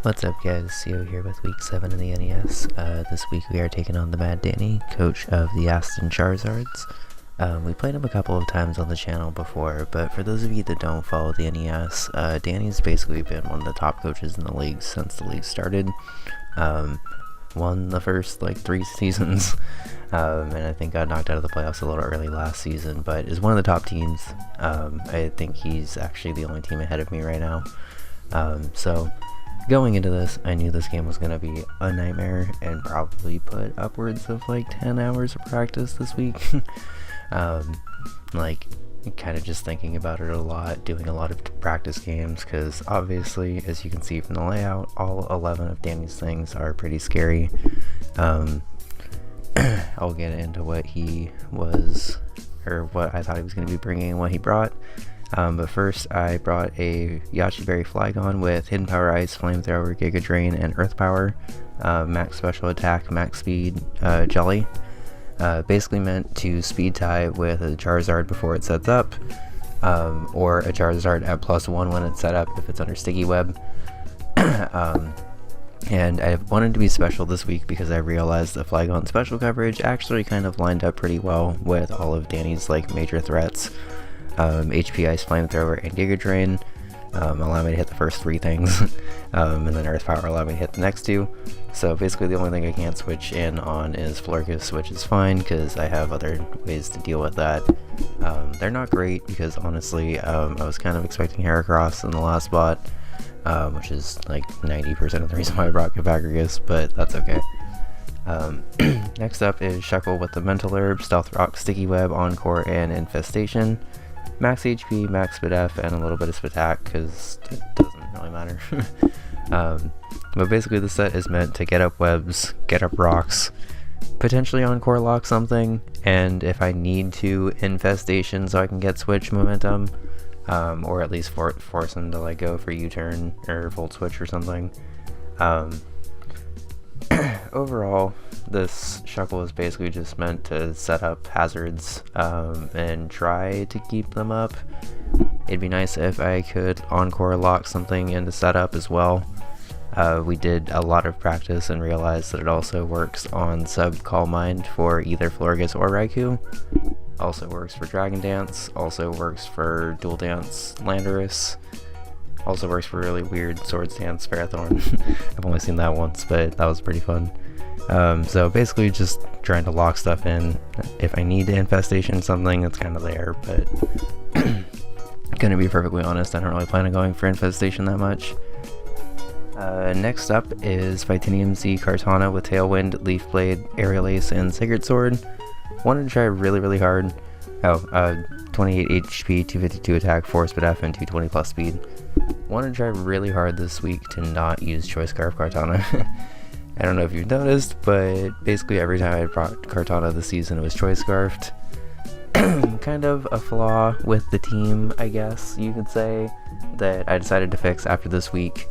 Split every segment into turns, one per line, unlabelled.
What's up guys, Sio here with week 7 of the NES. This week we are taking on the Mad Danny, coach of the Aston Charizards. We played him a couple of times on the channel before, but for those of you that don't follow the NES, Danny's basically been one of the top coaches in the league since the league started. Won the first 3 seasons, and I think got knocked out of the playoffs a little early last season, but is one of the top teams. I think he's actually the only team ahead of me right now. So going into this, I knew this game was going to be a nightmare and probably put upwards of 10 hours of practice this week. Kind of just thinking about it a lot, doing a lot of practice games, because obviously, as you can see from the layout, all 11 of Danny's things are pretty scary. I'll get into what he was, or what I thought he was going to be bringing and what he brought. But first, I brought a Yachiberry Flygon with Hidden Power Ice, Flamethrower, Giga Drain, and Earth Power, max special attack, max speed, Jelly. Basically meant to speed tie with a Charizard before it sets up, or a Charizard at +1 when it's set up if it's under Sticky Web. And I wanted to be special this week because I realized the Flygon special coverage actually kind of lined up pretty well with all of Danny's major threats. HP Ice, Flamethrower, and Giga Drain allow me to hit the first 3 things, and then Earth Power allow me to hit the next 2. So basically the only thing I can't switch in on is Florges, which is fine because I have other ways to deal with that. They're not great because honestly, I was kind of expecting Heracross in the last spot, which is 90% of the reason why I brought Cavagrigus, but that's okay. Next up is Shuckle with the Mental Herb, Stealth Rock, Sticky Web, Encore, and Infestation. Max HP, max Speed F, and a little bit of Speed Attack, because it doesn't really matter. But basically the set is meant to get up webs, get up rocks, potentially Encore lock something, and if I need to, Infestation so I can get switch momentum, or at least force him to go for U-turn or Volt Switch or something. Overall, this Shuckle is basically just meant to set up hazards and try to keep them up. It'd be nice if I could Encore lock something into setup as well. We did a lot of practice and realized that it also works on Sub Calm Mind for either Florges or Raikou. Also works for Dragon Dance, also works for Dual Dance Landorus. Also works for really weird Swords Dance Ferrothorn. I've only seen that once, but that was pretty fun. So basically just trying to lock stuff in. If I need to Infestation something, it's kind of there, but gonna be perfectly honest, I don't really plan on going for Infestation that much. Next up is Titanium Z Kartana with Tailwind, Leaf Blade, Aerial Ace, and Sacred Sword. Wanted to try really hard. 28 HP, 252 attack, 4 Speed F, and 220 plus speed. Wanted to try really hard this week to not use Choice Scarf Kartana. I don't know if you've noticed, but basically every time I brought Kartana this season it was Choice Scarfed. Kind of a flaw with the team, I guess you could say, that I decided to fix after this week.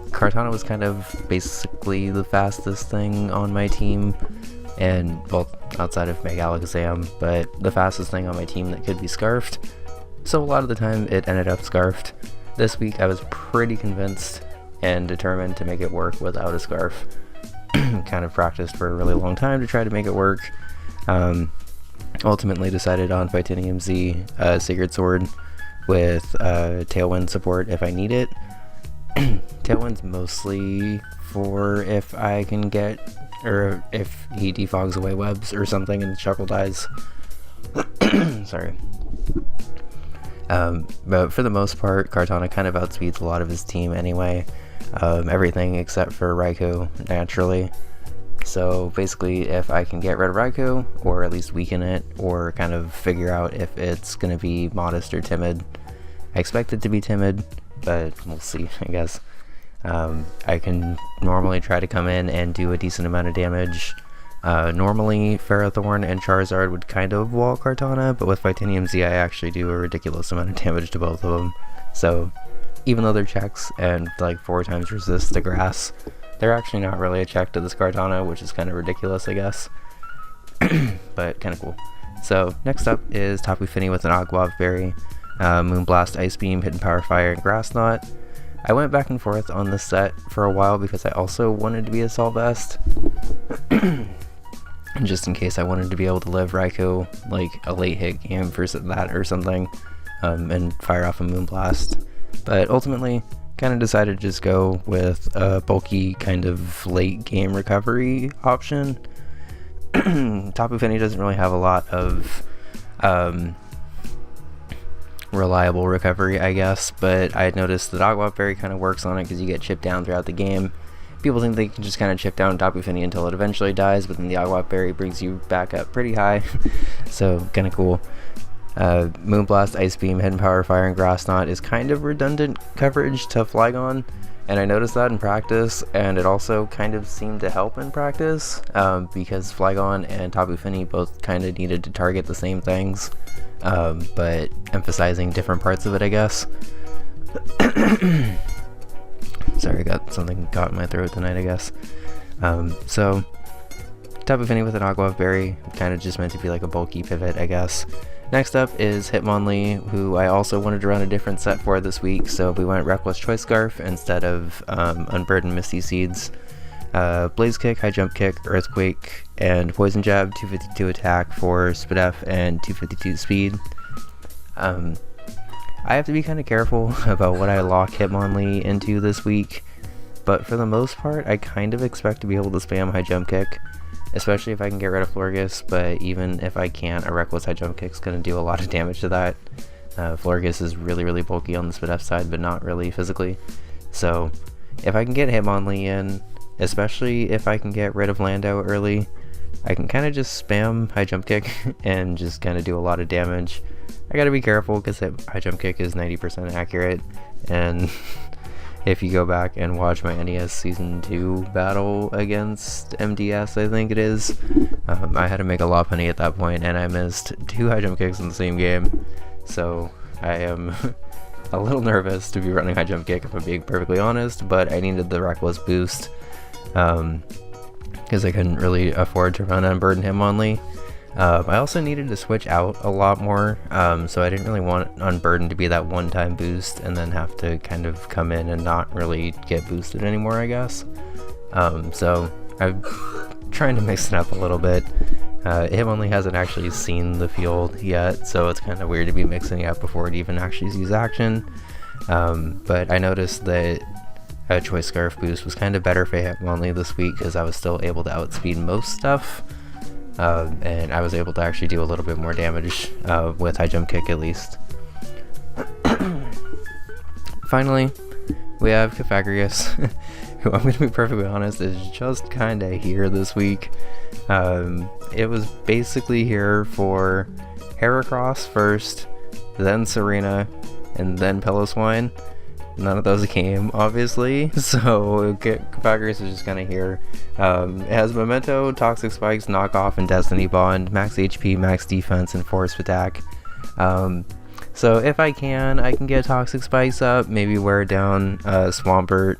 Kartana was kind of basically the fastest thing on my team, and well, outside of Mega Alakazam, but the fastest thing on my team that could be scarfed. So a lot of the time it ended up scarfed. This week I was pretty convinced and determined to make it work without a scarf. Kind of practiced for a really long time to try to make it work. Ultimately decided on Titanium Z Sacred Sword with Tailwind support if I need it. Tailwind's mostly for if I can get, or if he defogs away webs or something and Shuckle dies. Sorry. But for the most part, Kartana kind of outspeeds a lot of his team anyway. Everything except for Raikou, naturally. So basically, if I can get rid of Raikou, or at least weaken it, or kind of figure out if it's going to be modest or timid. I expect it to be timid, but we'll see, I guess. I can normally try to come in and do a decent amount of damage. Normally, Ferrothorn and Charizard would kind of wall Kartana, but with Titanium Z I actually do a ridiculous amount of damage to both of them. So, even though they're checks and 4 times resist the grass, they're actually not really a check to this Kartana, which is kind of ridiculous, I guess. But kind of cool. So, next up is Tapu Fini with an Aguav Berry, Moonblast, Ice Beam, Hidden Power Fire, and Grass Knot. I went back and forth on this set for a while because I also wanted to be Assault Vest. Just in case I wanted to be able to live Raikou like a late hit game for that or something, and fire off a Moonblast. But ultimately, kind of decided to just go with a bulky kind of late game recovery option. Tapu Fini doesn't really have a lot of reliable recovery, I guess, but I had noticed that Agua Berry kind of works on it because you get chipped down throughout the game. People think they can just kind of chip down Tapu Fini until it eventually dies, but then the Agua Berry brings you back up pretty high, so kind of cool. Moonblast, Ice Beam, Hidden Power, Fire, and Grass Knot is kind of redundant coverage to Flygon, and I noticed that in practice, and it also kind of seemed to help in practice, because Flygon and Tapu Fini both kind of needed to target the same things, but emphasizing different parts of it, I guess. Sorry, I got something caught in my throat tonight, I guess. So, Tapu Fini with an Agua Berry, kind of just meant to be like a bulky pivot, I guess. Next up is Hitmonlee, who I also wanted to run a different set for this week, so we went Reckless Choice Scarf instead of Unburdened Misty Seeds. Blaze Kick, High Jump Kick, Earthquake, and Poison Jab, 252 attack for Spadef and 252 speed. I have to be kind of careful about what I lock Hitmonlee into this week, but for the most part, I kind of expect to be able to spam High Jump Kick, especially if I can get rid of Florges, but even if I can't, a Reckless High Jump Kick is going to do a lot of damage to that. Florges is really bulky on the Spadef side, but not really physically. So if I can get Hitmonlee in, especially if I can get rid of Lando early, I can kind of just spam High Jump Kick and just kind of do a lot of damage. I gotta be careful because High Jump Kick is 90% accurate, and if you go back and watch my NES Season 2 battle against MDS, I think it is, I had to make a Lopunny at that point, and I missed 2 High Jump Kicks in the same game, so I am a little nervous to be running High Jump Kick, if I'm being perfectly honest, but I needed the Reckless boost, because I couldn't really afford to run Unburden Hitmonlee. I also needed to switch out a lot more, so I didn't really want Unburden to be that one-time boost and then have to kind of come in and not really get boosted anymore, I guess. So I'm trying to mix it up a little bit. Hitmonlee hasn't actually seen the field yet, so it's kind of weird to be mixing it up before it even actually sees action. But I noticed that a Choice Scarf boost was kind of better for Hitmonlee this week because I was still able to outspeed most stuff. And I was able to actually do a little bit more damage with High Jump Kick at least. Finally, we have Cofagrigus, who I'm going to be perfectly honest is just kind of here this week. It was basically here for Heracross first, then Serena, and then Piloswine. None of those came, obviously, so Cofagrigus is just kind of here. It has Memento, Toxic Spikes, Knockoff, and Destiny Bond, max HP, max defense, and force attack. So if I can get Toxic Spikes up, maybe wear down Swampert.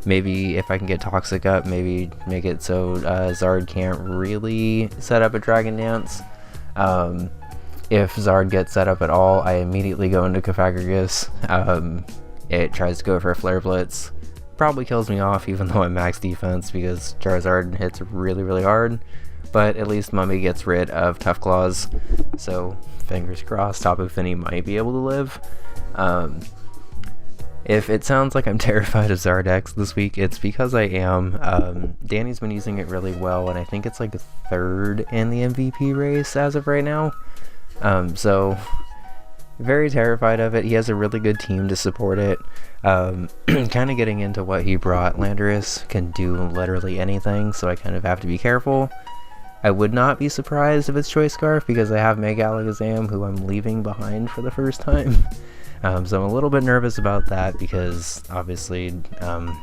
Maybe if I can get Toxic up, maybe make it so Zard can't really set up a Dragon Dance. If Zard gets set up at all, I immediately go into Cofagrigus. It tries to go for a Flare Blitz, probably kills me off even though I'm max defense because Charizard hits really hard, but at least Mummy gets rid of Tough Claws, so fingers crossed Tapu Fini might be able to live. If it sounds like I'm terrified of Zardex this week, it's because I am. Danny's been using it really well, and I think it's like a 3rd in the MVP race as of right now, so very terrified of it. He has a really good team to support it. Kind of getting into what he brought, Landorus can do literally anything, so I kind of have to be careful. I would not be surprised if it's Choice Scarf because I have Mega Alakazam, who I'm leaving behind for the first time. So I'm a little bit nervous about that because obviously I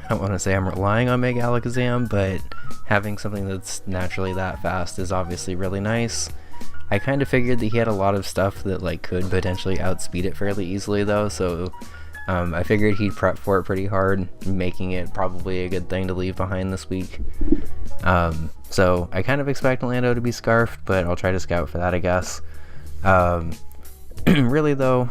don't want to say I'm relying on Mega Alakazam, but having something that's naturally that fast is obviously really nice. I kind of figured that he had a lot of stuff that like could potentially outspeed it fairly easily though, so I figured he'd prep for it pretty hard, making it probably a good thing to leave behind this week. So I kind of expect Lando to be Scarfed, but I'll try to scout for that, I guess. Really though,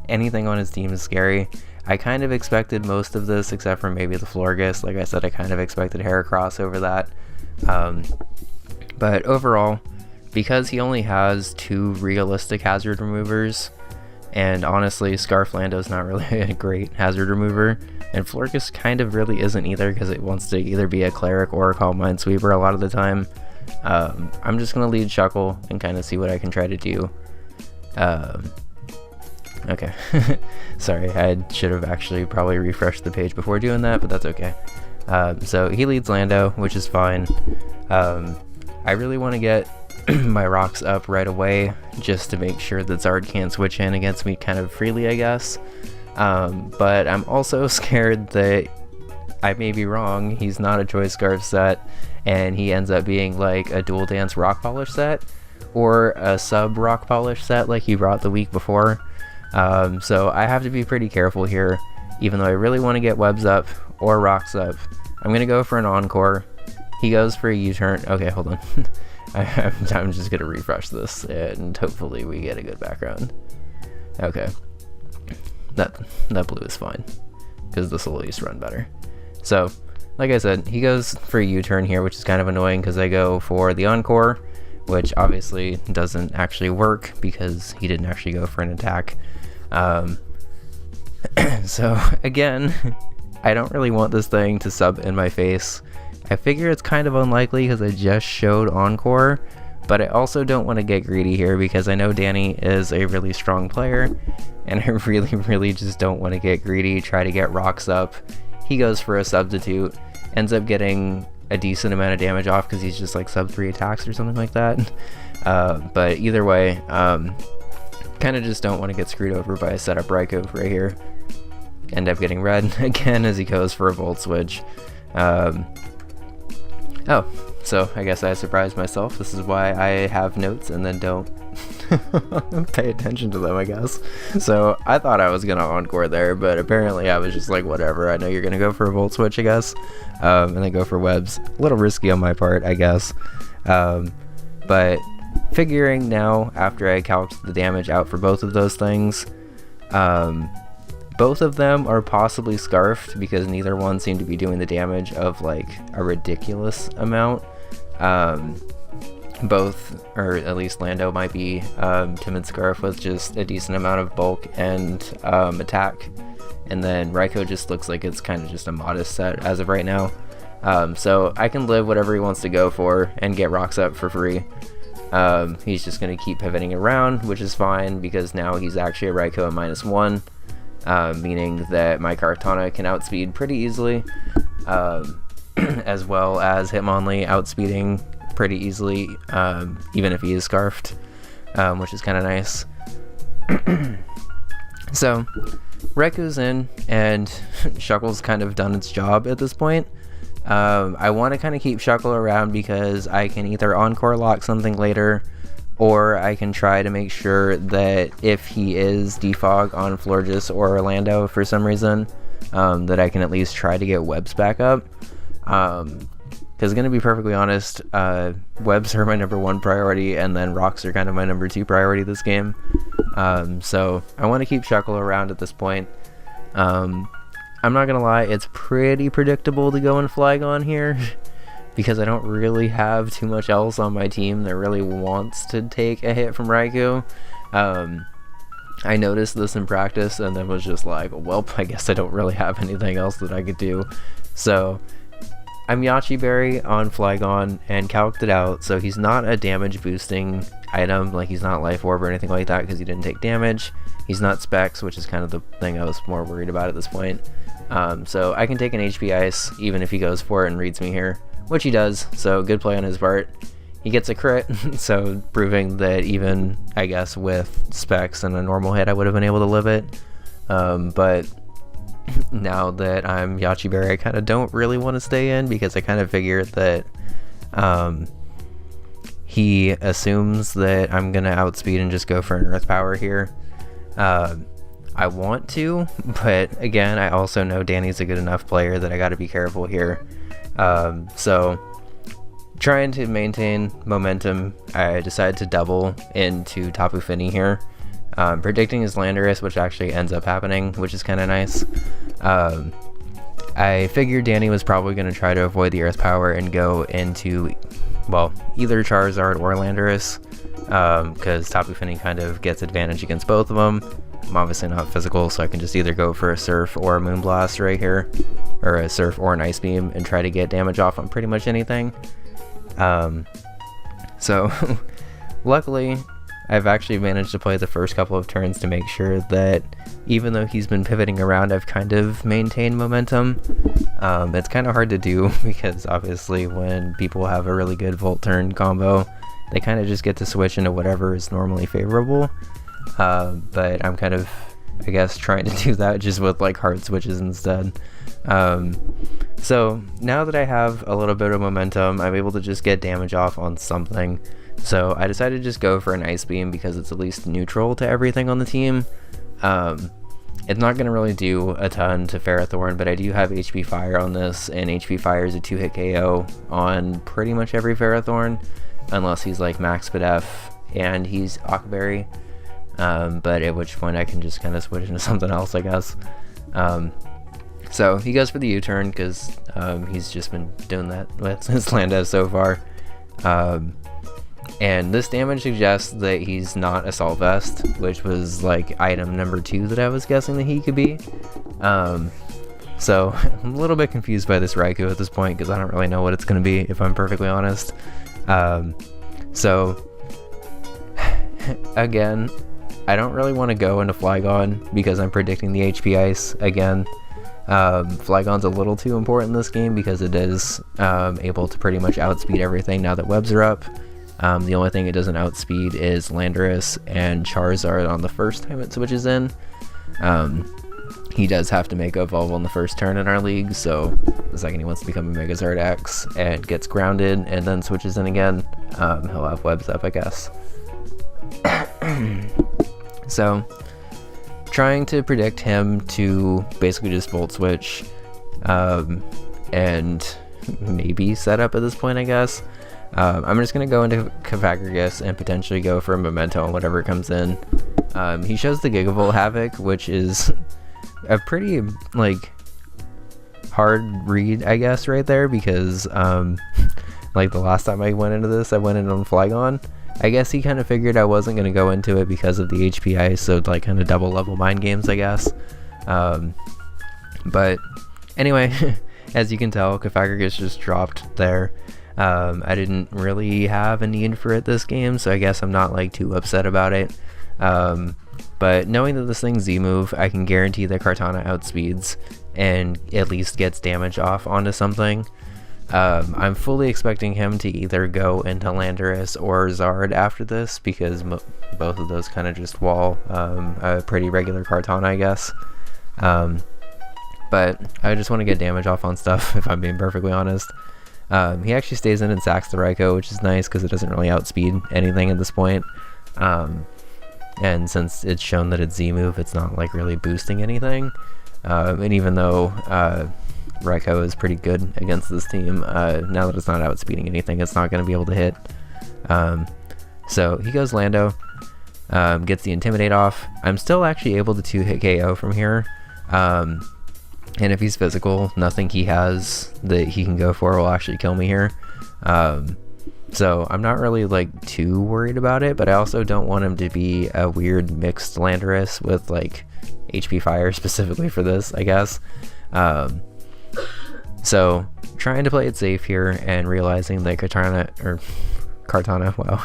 anything on his team is scary. I kind of expected most of this except for maybe the Florges. Like I said, I kind of expected Heracross over that. But overall, because he only has 2 realistic hazard removers, and honestly, Scarflando's not really a great hazard remover, and Florges kind of really isn't either because it wants to either be a Cleric or a Calm Minesweeper a lot of the time. I'm just going to lead Shuckle and kind of see what I can try to do. Okay. Sorry, I should have actually probably refreshed the page before doing that, but that's okay. So he leads Lando, which is fine. I really want to get my rocks up right away just to make sure that Zard can't switch in against me kind of freely, I guess. But I'm also scared that I may be wrong. He's not a Choice Scarf set, and he ends up being like a Dual Dance Rock Polish set, or a sub Rock Polish set like he brought the week before. So I have to be pretty careful here, even though I really want to get webs up or rocks up. I'm going to go for an Encore. He goes for a U-turn. Okay, hold on. I'm just going to refresh this, and hopefully we get a good background. Okay. That blue is fine, because this will at least run better. So, like I said, he goes for a U-turn here, which is kind of annoying because I go for the Encore, which obviously doesn't actually work because he didn't actually go for an attack. So again, I don't really want this thing to sub in my face. I figure it's kind of unlikely because I just showed Encore, but I also don't want to get greedy here because I know Danny is a really strong player, and I really just don't want to get greedy, try to get rocks up. He goes for a substitute, ends up getting a decent amount of damage off because he's just like sub 3 attacks or something like that. But either way, kind of just don't want to get screwed over by a setup Raikou right here. End up getting red again as he goes for a Volt Switch. Oh, so I guess I surprised myself. This is why I have notes and then don't pay attention to them, I guess. So I thought I was gonna Encore there, but apparently I was just like, whatever, I know you're gonna go for a Volt Switch, I guess, and then go for webs. A little risky on my part, I guess. But figuring now, after I calced the damage out for both of those things, both of them are possibly scarfed because neither one seemed to be doing the damage of like a ridiculous amount. Both, or at least Lando might be Timid Scarf with just a decent amount of bulk and attack, and then Raikou just looks like it's kind of just a modest set as of right now. So I can live whatever he wants to go for and get rocks up for free. He's just going to keep pivoting around, which is fine because now he's actually a Raikou at -1. Meaning that my Kartana can outspeed pretty easily, as well as Hitmonlee outspeeding pretty easily, even if he is scarfed, which is kind of nice. So, Raikou's in, and Shuckle's kind of done its job at this point. I want to kind of keep Shuckle around because I can either Encore lock something later, or I can try to make sure that if he is defog on Florges or Orlando for some reason, that I can at least try to get webs back up. Because gonna be perfectly honest, webs are my #1 priority, and then rocks are kind of my #2 priority this game. So I want to keep Shuckle around at this point. I'm not gonna lie, it's pretty predictable to go and Flygon here. Because I don't really have too much else on my team that really wants to take a hit from Raikou. I noticed this in practice and then was just like, well, I guess I don't really have anything else that I could do. So I'm Yachi Berry on Flygon and calced it out, so he's not a damage boosting item, like he's not Life Orb or anything like that because he didn't take damage. He's not Specs, which is kind of the thing I was more worried about at this point. So I can take an HP Ice even if he goes for it and reads me here, which he does, so good play on his part. He gets a crit, so proving that even, I guess, with Specs and a normal hit I would have been able to live it. But now that I'm Yachi Berry, I kind of don't really want to stay in because I kind of figured that he assumes that I'm going to outspeed and just go for an Earth Power here. I want to, but again, I also know Danny's a good enough player that I got to be careful here. So trying to maintain momentum, I decided to double into Tapu Fini here. predicting his Landorus, which actually ends up happening, which is kind of nice. I figured Danny was probably going to try to avoid the Earth Power and go into, well, either Charizard or Landorus, because Tapu Fini kind of gets advantage against both of them. I'm obviously not physical, so I can just either go for a Surf or a Moonblast right here, or a Surf or an Ice Beam, and try to get damage off on pretty much anything. So, luckily, I've actually managed to play the first couple of turns to make sure that even though he's been pivoting around, I've kind of maintained momentum. It's kind of hard to do because obviously when people have a really good Volt Turn combo, they kind of just get to switch into whatever is normally favorable. But I'm kind of, I guess, trying to do that just with like hard switches instead. So now that I have a little bit of momentum, I'm able to just get damage off on something. So I decided to just go for an Ice Beam because it's at least neutral to everything on the team. It's not going to really do a ton to Ferrothorn, but I do have HP Fire on this, and HP Fire is a 2-hit KO on pretty much every Ferrothorn, unless he's like Max Spadef and he's Ocberry. But at which point I can just kind of switch into something else, I guess. So he goes for the U-turn because he's just been doing that with his Landorus so far. And this damage suggests that he's not Assault Vest, which was like item number 2 that I was guessing that he could be. So I'm a little bit confused by this Raikou at this point because I don't really know what it's going to be, if I'm perfectly honest. So again, I don't really want to go into Flygon because I'm predicting the HP Ice again. Flygon's a little too important in this game because it is able to pretty much outspeed everything now that webs are up. The only thing it doesn't outspeed is Landorus and Charizard on the first time it switches in. He does have to make a evolve on the first turn in our league, so the second he wants to become a Megazord X and gets grounded and then switches in again, he'll have webs up, I guess. So, trying to predict him to basically just Volt Switch, and maybe set up at this point, I guess. I'm just going to go into Cavagragus and potentially go for a Memento on whatever comes in. He shows the Gigavolt Havoc, which is a pretty, like, hard read, I guess, right there, because, like, the last time I went into this, I went in on Flygon. I guess he kind of figured I wasn't going to go into it because of the HP Ice, so, like, kind of double level mind games, I guess. But, anyway, as you can tell, Cavagragus just dropped there. I didn't really have a need for it this game, so I guess I'm not like too upset about it. But knowing that this thing's Z-move, I can guarantee that Kartana outspeeds and at least gets damage off onto something. I'm fully expecting him to either go into Landorus or Zard after this because both of those kind of just wall a pretty regular Kartana, I guess. But I just want to get damage off on stuff, if I'm being perfectly honest. He actually stays in and sacks the Raikou, which is nice because it doesn't really outspeed anything at this point. And since it's shown that it's Z-move, it's not like really boosting anything. And even though Raikou is pretty good against this team, now that it's not outspeeding anything, it's not going to be able to hit. So he goes Lando, gets the Intimidate off. I'm still actually able to 2-hit KO from here. And if he's physical, nothing he has that he can go for will actually kill me here. So I'm not really like too worried about it, but I also don't want him to be a weird mixed Landorus with like HP Fire specifically for this, I guess. So trying to play it safe here and realizing that Kartana, wow,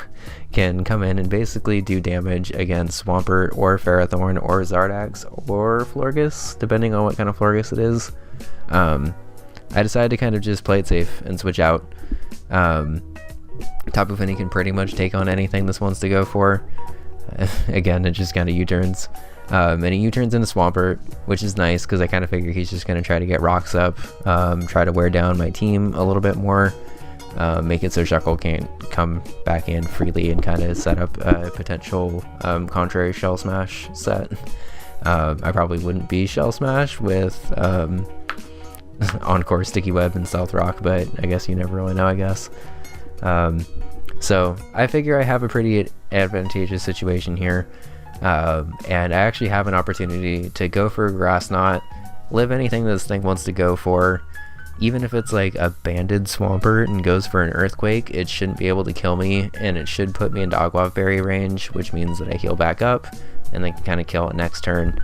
can come in and basically do damage against Swampert or Ferrothorn or Zardax or Florges, depending on what kind of Florges it is. I decided to kind of just play it safe and switch out. Tapu Fini can pretty much take on anything this wants to go for. Again, it just kind of U-turns. And he U-turns into Swampert, which is nice because I kind of figure he's just going to try to get rocks up, try to wear down my team a little bit more, make it so Shuckle can't come back in freely and kind of set up a potential contrary Shell Smash set. I probably wouldn't be Shell Smash with Encore, Sticky Web, and Stealth Rock, but I guess you never really know, I guess. So I figure I have a pretty advantageous situation here. And I actually have an opportunity to go for a grass knot, live anything this thing wants to go for. Even if it's like a banded Swampert and goes for an Earthquake, it shouldn't be able to kill me, and it should put me into Aqua Berry range, which means that I heal back up and then can kind of kill it next turn.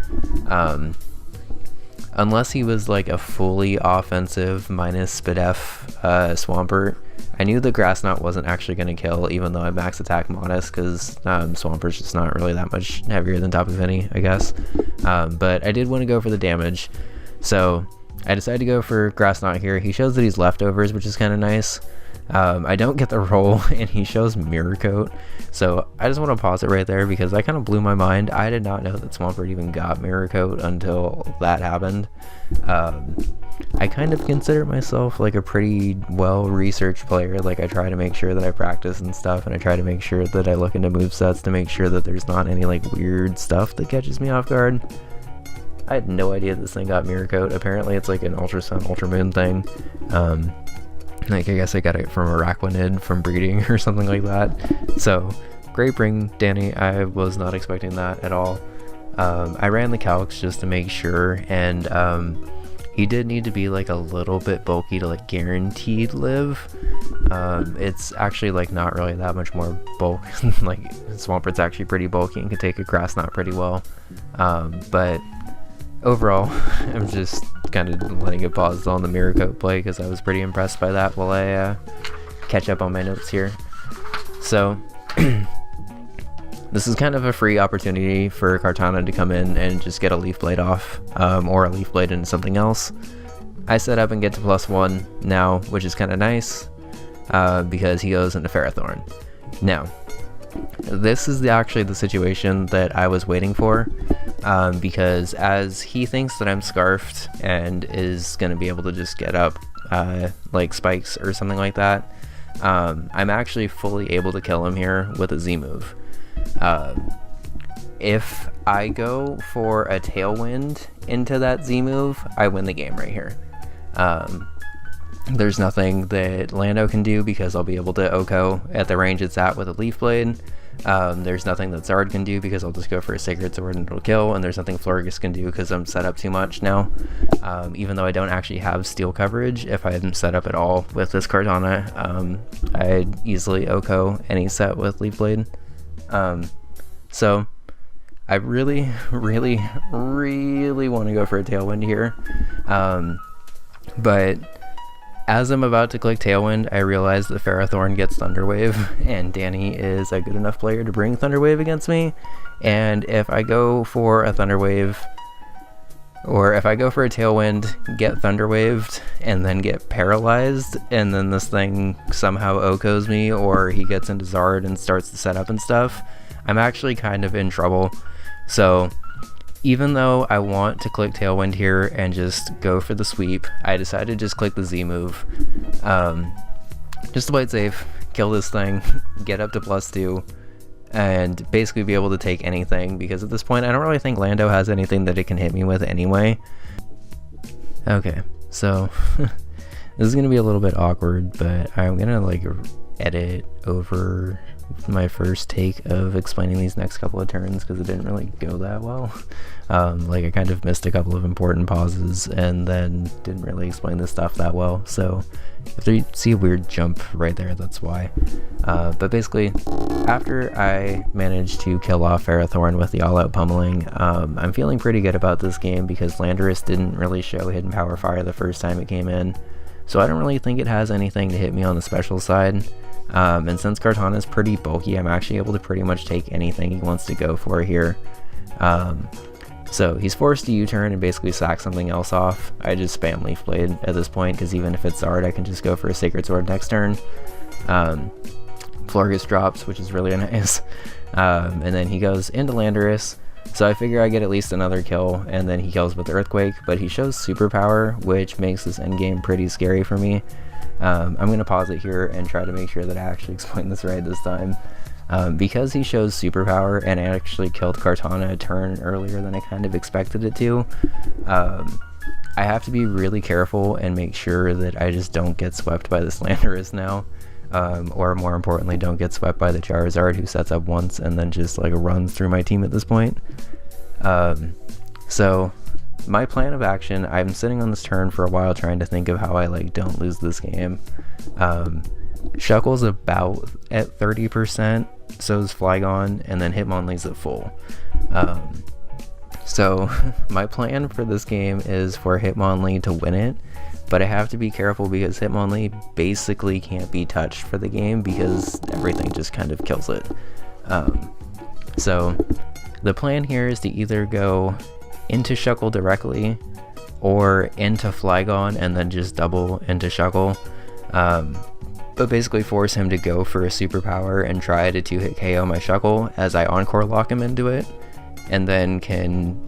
Unless he was like a fully offensive minus Spadef Swampert. I knew the Grass Knot wasn't actually going to kill, even though I max attack modest, because Swampert's just not really that much heavier than Tapu Fini, I guess. But I did want to go for the damage, so I decided to go for Grass Knot here. He shows that he's leftovers, which is kind of nice. I don't get the roll, and he shows Mirror Coat, so I just want to pause it right there because that kind of blew my mind. I did not know that Swampert even got Mirror Coat until that happened. I kind of consider myself like a pretty well-researched player. Like, I try to make sure that I practice and stuff, and I try to make sure that I look into movesets to make sure that there's not any like weird stuff that catches me off guard. I had no idea this thing got Mirror Coat. Apparently it's like an Ultra Sun, Ultra Moon thing. Like, I guess I got it from Araquanid from breeding or something like that. So, great bring, Danny. I was not expecting that at all. I ran the calcs just to make sure, and he did need to be like a little bit bulky to like guaranteed live. It's actually like not really that much more bulk. Like, Swampert's actually pretty bulky and can take a Grass Knot pretty well. But overall, I'm just kind of letting it pause on the Mirror Coat play because I was pretty impressed by that while I catch up on my notes here. So this is kind of a free opportunity for Kartana to come in and just get a Leaf Blade off, or a Leaf Blade into something else. I set up and get to +1 now, which is kind of nice, because he goes into Ferrothorn. Now, this is actually the situation that I was waiting for, because as he thinks that I'm Scarfed and is going to be able to just get up like Spikes or something like that, I'm actually fully able to kill him here with a Z move. If I go for a Tailwind into that Z move, I win the game right here. There's nothing that Lando can do because I'll be able to OHKO at the range it's at with a Leaf Blade. There's nothing that Zard can do because I'll just go for a Sacred Sword and it'll kill, and there's nothing Florges can do because I'm set up too much now. Even though I don't actually have steel coverage, if I hadn't set up at all with this Kartana, I'd easily OHKO any set with Leaf Blade. So I really, really, really want to go for a Tailwind here. But as I'm about to click Tailwind, I realize that Ferrothorn gets Thunder Wave, and Danny is a good enough player to bring Thunder Wave against me. And if I go for a Thunder Wave, or if I go for a Tailwind, get Thunder Waved, and then get paralyzed, and then this thing somehow OHKOs me, or he gets into Zard and starts to set up and stuff, I'm actually kind of in trouble. So even though I want to click Tailwind here and just go for the sweep, I decided to just click the Z move. Just to play it safe, kill this thing, get up to +2, and basically be able to take anything, because at this point I don't really think Lando has anything that it can hit me with anyway. Okay, so this is going to be a little bit awkward, but I'm going to like edit over my first take of explaining these next couple of turns because it didn't really go that well. Like, I kind of missed a couple of important pauses and then didn't really explain this stuff that well, so if you see a weird jump right there, that's why. But basically, after I managed to kill off Ferrothorn with the all-out pummeling, I'm feeling pretty good about this game because Landorus didn't really show Hidden Power Fire the first time it came in, so I don't really think it has anything to hit me on the special side. And since Kartana is pretty bulky, I'm actually able to pretty much take anything he wants to go for here. So he's forced to U-turn and basically sack something else off. I just spam Leaf Blade at this point because even if it's Zard, I can just go for a Sacred Sword next turn. Florges drops, which is really nice. And then he goes into Landorus. So I figure I get at least another kill, and then he kills with Earthquake, but he shows Superpower, which makes this endgame pretty scary for me. I'm going to pause it here and try to make sure that I actually explain this right this time. Because he shows Superpower and actually killed Kartana a turn earlier than I kind of expected it to, I have to be really careful and make sure that I just don't get swept by this Landorus now. or more importantly, don't get swept by the Charizard, who sets up once and then just like runs through my team at this point. So my plan of action, I'm sitting on this turn for a while trying to think of how I like don't lose this game. Shuckle's about at 30%, so is Flygon, and then Hitmonlee's at full. So my plan for this game is for Hitmonlee to win it, but I have to be careful because Hitmonlee basically can't be touched for the game because everything just kind of kills it. So the plan here is to either go into Shuckle directly or into Flygon and then just double into Shuckle, but basically force him to go for a superpower and try to 2-hit KO my Shuckle as I Encore lock him into it, and then can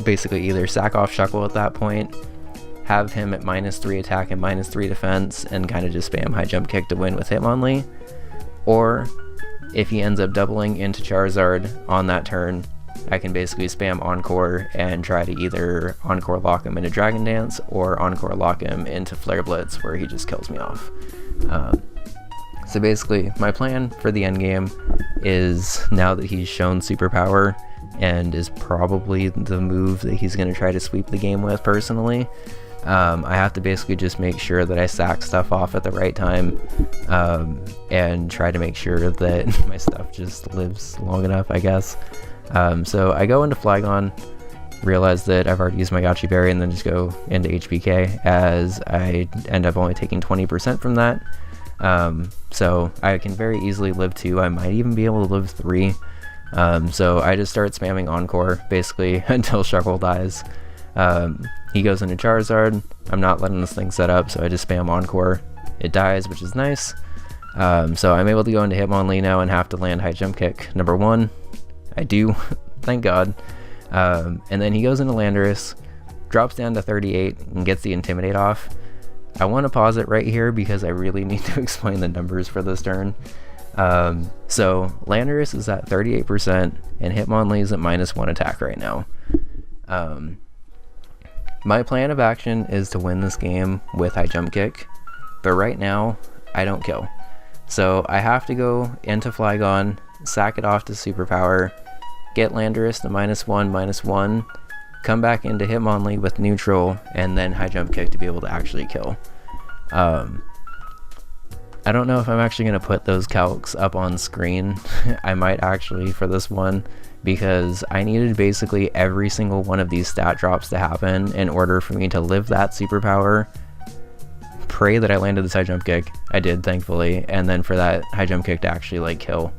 basically either sack off Shuckle at that point, have him at -3 attack and -3 defense, and kind of just spam high jump kick to win with Hitmonlee. Or if he ends up doubling into Charizard on that turn, I can basically spam Encore and try to either Encore lock him into Dragon Dance or Encore lock him into Flare Blitz, where he just kills me off. So basically, my plan for the endgame is, now that he's shown superpower and is probably the move that he's going to try to sweep the game with personally, I have to basically just make sure that I sack stuff off at the right time, and try to make sure that my stuff just lives long enough, I guess. So I go into Flygon, realize that I've already used my Yachi Berry, and then just go into HBK, as I end up only taking 20% from that. So I can very easily live 2, I might even be able to live 3. So I just start spamming Encore basically until Shuckle dies. He goes into Charizard, I'm not letting this thing set up, so I just spam Encore. It dies, which is nice. So I'm able to go into Hitmonlee now and have to land high jump kick number 1. I do, thank God. And then he goes into Landorus, drops down to 38 and gets the Intimidate off. I want to pause it right here because I really need to explain the numbers for this turn. So Landorus is at 38% and Hitmonlee is at -1 attack right now. My plan of action is to win this game with high jump kick, but right now I don't kill. So I have to go into Flygon, sack it off to superpower, get Landorus to -1/-1, come back into Hitmonlee with neutral, and then high jump kick to be able to actually kill. I don't know if I'm actually going to put those calcs up on screen. I might actually for this one, because I needed basically every single one of these stat drops to happen in order for me to live that superpower, pray that I landed this high jump kick. I did, thankfully, and then for that high jump kick to actually like kill.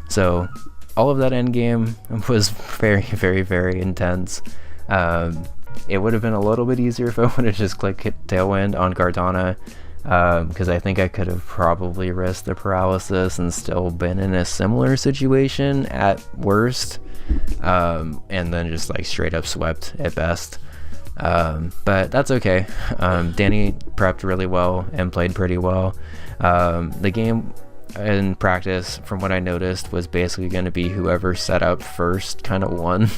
So all of that end game was very, very, very intense. It would have been a little bit easier if I would have just clicked hit Tailwind on Kartana, because I think I could have probably risked the paralysis and still been in a similar situation at worst, and then just like straight up swept at best. But that's okay. Danny prepped really well and played pretty well. The game in practice, from what I noticed, was basically going to be whoever set up first kind of won.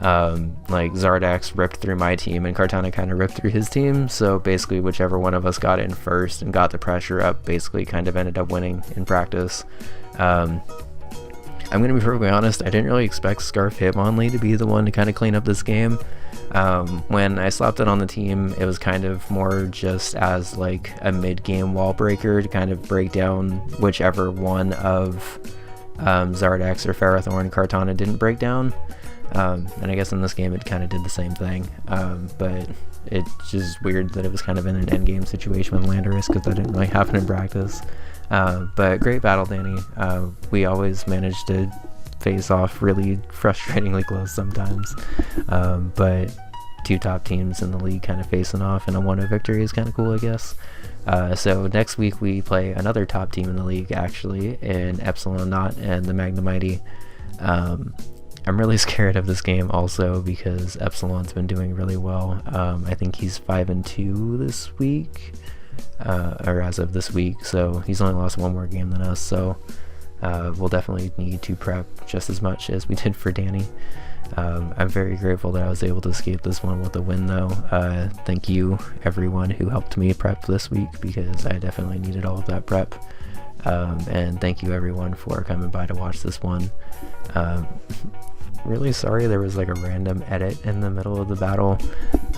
Like Zardax ripped through my team and Kartana kind of ripped through his team, so basically whichever one of us got in first and got the pressure up basically kind of ended up winning in practice. I'm going to be perfectly honest, I didn't really expect Scarf Hitmonlee to be the one to kind of clean up this game. When I slapped it on the team, it was kind of more just as like a mid-game wall breaker to kind of break down whichever one of Zardax or Ferrothorn Kartana didn't break down. And I guess in this game it kind of did the same thing, but it's just weird that it was kind of in an endgame situation with Landorus, because that didn't really happen in practice. But great battle, Danny. We always managed to face off really frustratingly close sometimes, but 2 top teams in the league kind of facing off, and a 1-0 victory is kind of cool, I guess. So next week we play another top team in the league, actually, in Epsilon Knot and the Magnemite. I'm really scared of this game also because Epsilon's been doing really well. I think he's 5-2 this week, or as of this week, so he's only lost 1 more game than us, so we'll definitely need to prep just as much as we did for Danny. I'm very grateful that I was able to escape this one with a win though. Thank you everyone who helped me prep this week, because I definitely needed all of that prep. And thank you everyone for coming by to watch this one. Really sorry there was like a random edit in the middle of the battle.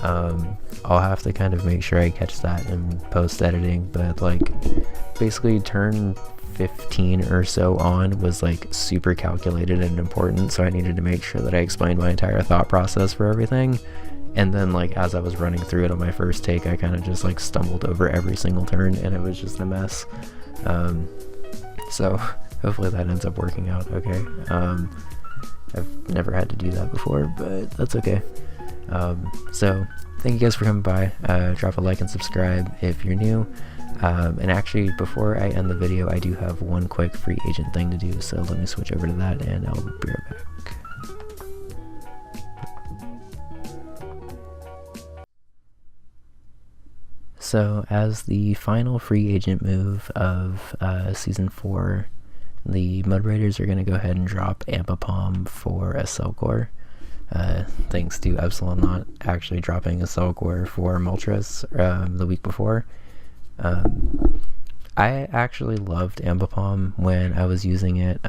I'll have to kind of make sure I catch that in post editing, but like basically turn 15 or so on was like super calculated and important, so I needed to make sure that I explained my entire thought process for everything. And then like as I was running through it on my first take, I kind of just like stumbled over every single turn, and it was just a mess. So hopefully that ends up working out okay. I've never had to do that before, but that's okay. So thank you guys for coming by. Drop a like and subscribe if you're new. And actually, before I end the video, I do have one quick free agent thing to do, so let me switch over to that and I'll be right back. So as the final free agent move of Season 4, the Mud Raiders are going to go ahead and drop Ambipom for a Cellcore. Thanks to Epsilon not actually dropping a Cellcore for Moltres the week before. I actually loved Ambipom when I was using it.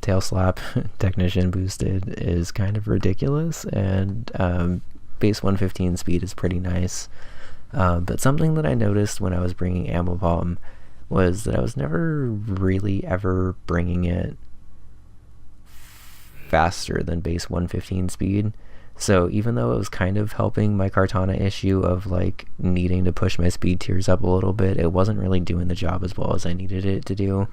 Tail Slap Technician boosted is kind of ridiculous, and base 115 speed is pretty nice. But something that I noticed when I was bringing Ambipom was that I was never really ever bringing it faster than base 115 speed. So even though it was kind of helping my Kartana issue of like needing to push my speed tiers up a little bit, it wasn't really doing the job as well as I needed it to do.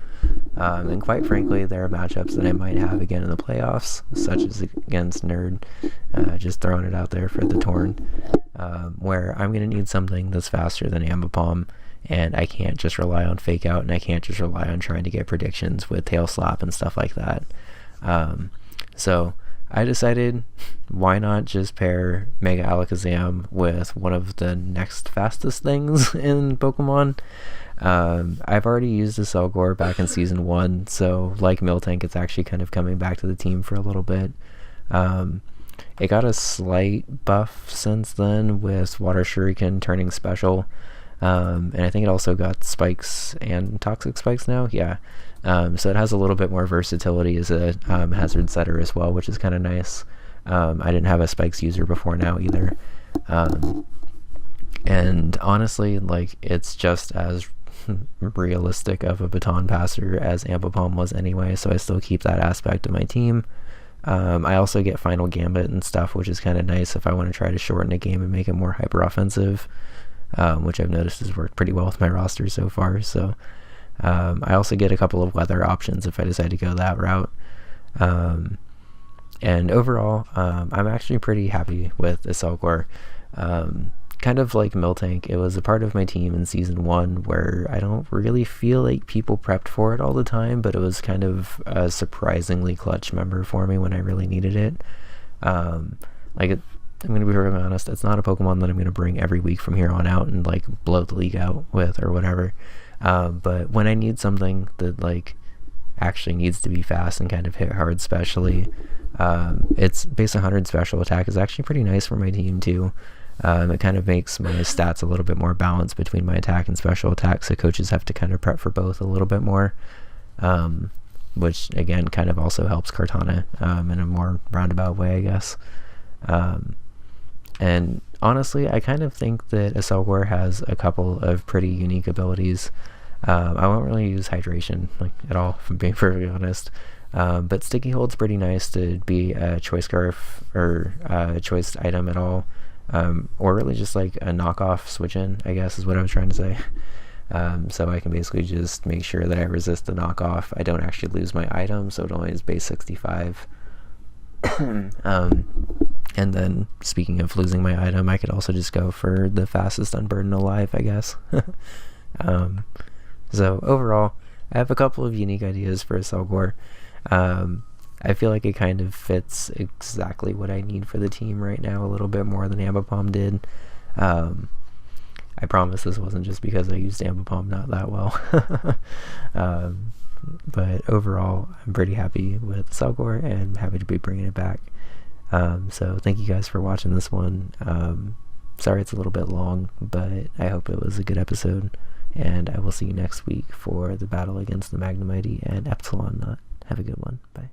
And quite frankly, there are matchups that I might have again in the playoffs, such as against Nerd, just throwing it out there for the Torn, where I'm going to need something that's faster than Ambipom, and I can't just rely on Fake Out, and I can't just rely on trying to get predictions with Tail Slap and stuff like that. So I decided, why not just pair Mega Alakazam with one of the next fastest things in Pokemon. I've already used a Cellcore back in Season 1, so like Miltank, it's actually kind of coming back to the team for a little bit. It got a slight buff since then with Water Shuriken turning special, and I think it also got spikes and toxic spikes now. Yeah. So it has a little bit more versatility as a hazard setter as well, which is kind of nice. I didn't have a spikes user before now either. And honestly, like, it's just as realistic of a baton passer as Ambipom was anyway, so I still keep that aspect of my team. I also get Final Gambit and stuff, which is kind of nice if I want to try to shorten a game and make it more hyper offensive, which I've noticed has worked pretty well with my roster so far. So I also get a couple of weather options if I decide to go that route. And overall, I'm actually pretty happy with the Cellcore. Kind of like Miltank, it was a part of my team in Season 1 where I don't really feel like people prepped for it all the time, but it was kind of a surprisingly clutch member for me when I really needed it. I'm going to be very honest, it's not a Pokemon that I'm going to bring every week from here on out and like blow the league out with or whatever. But when I need something that like actually needs to be fast and kind of hit hard, especially, its base 100 special attack is actually pretty nice for my team too. It kind of makes my stats a little bit more balanced between my attack and special attack, so coaches have to kind of prep for both a little bit more, which again kind of also helps Kartana in a more roundabout way, I guess. And honestly, I kind of think that a Cellcore has a couple of pretty unique abilities. I won't really use Hydration like at all, if I'm being perfectly honest. But Sticky Hold's pretty nice to be a choice scarf or a choice item at all. Or really just like a knockoff switch in, I guess is what I was trying to say. So I can basically just make sure that I resist the knockoff. I don't actually lose my item, so it only is base 65. And then speaking of losing my item, I could also just go for the fastest unburden alive, I guess. So overall, I have a couple of unique ideas for a Cellcore. I feel like it kind of fits exactly what I need for the team right now, a little bit more than Ambipom did. I promise this wasn't just because I used Ambipom not that well. But overall, I'm pretty happy with Cellcore and happy to be bringing it back. So thank you guys for watching this one. Sorry it's a little bit long, but I hope it was a good episode, and I will see you next week for the battle against the Magnemite and Epsilon Nut. Have a good one. Bye.